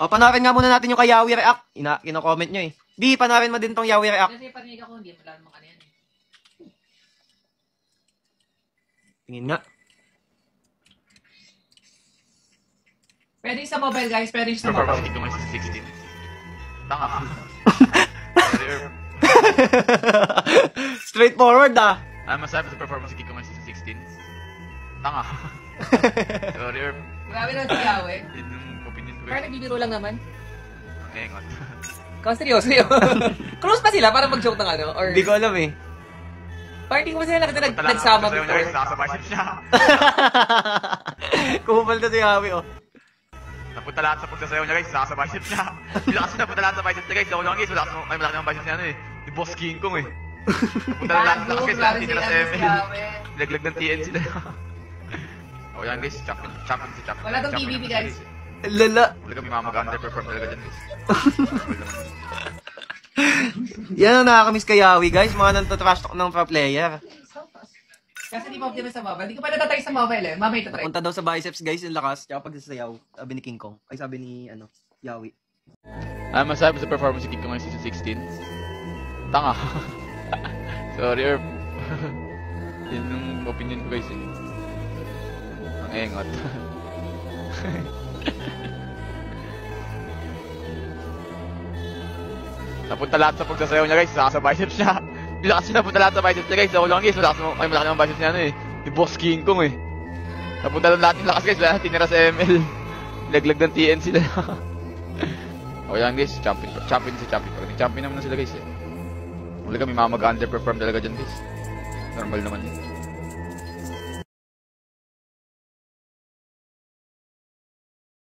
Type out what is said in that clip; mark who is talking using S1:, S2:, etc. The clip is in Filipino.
S1: O, panoorin nga muna natin yung kay Yawi React. Kino-comment nyo eh. B, panoorin mo din tong Yawi React.
S2: Kasi parinig ako, hindi mo lang makano yan eh.
S1: Tingin nga.
S2: Pwede sa mobile guys, pwede sa mobile.
S3: Performance ko ngayon sa 16. Tanga.
S1: Straightforward ah.
S3: Ano masabi sa performance ko ngayon sa 16? Tanga. Sorry, Herb.
S2: Grabe naman si Yawe.
S3: Yun yung opinion ko.
S2: Parang nagbibiro lang naman.
S3: Ang engot.
S2: Kung seryoso yun. Close pa sila para mag-joke ng ano? Or...
S1: Hindi ko alam eh.
S2: Parang hindi ko pa sila nakita nagsama before.
S3: Sasabay siya.
S1: Kumupal na si Yawi oh.
S3: Napunta lahat sa pagsasayaw niya guys, sasabay siya. Bila kasi napunta lahat sa biceps niya guys. Ako lang guys, wala may malaki ng biceps niya ano eh. Ni Boss King Kong eh. Napunta lahat sa guys, lahat hindi na sa ML. Laglag ng TN sila. O yan guys, champion si champion.
S2: Wala tong PBB guys.
S1: Lala.
S3: Wala kami mag-underperform talaga dyan guys.
S1: Yan ang nakakamiss kay Yawi guys. Mga nantatrash talk ng pro player.
S2: Kasi di pa optimize sa mobile. Hindi ko pa natatry sa mobile eh. Mamay ito try.
S1: Punta daw sa biceps guys yung lakas. Tsaka pagsasayaw. Sabi ni King Kong. Ay sabi ni Yawi.
S3: Ano masabi sa performance ko ngayon season 16? Tanga. Sorry Herb. Yun yung opinion ko guys eh. Ang engot. Napunta lahat sa pagsasayaw niya guys, sa biceps niya. Bila kasi napunta lahat sa biceps niya guys, ako lang guys, may malaki ng biceps niya ano eh. Ni Boss King Kong eh. Napunta lahat ng lakas guys, wala na tinira sa ML. Laglag ng TN sila. O yan guys, champion si champion. Champion naman na sila guys eh. Wala kami mag-underperform talaga dyan guys. Normal naman eh.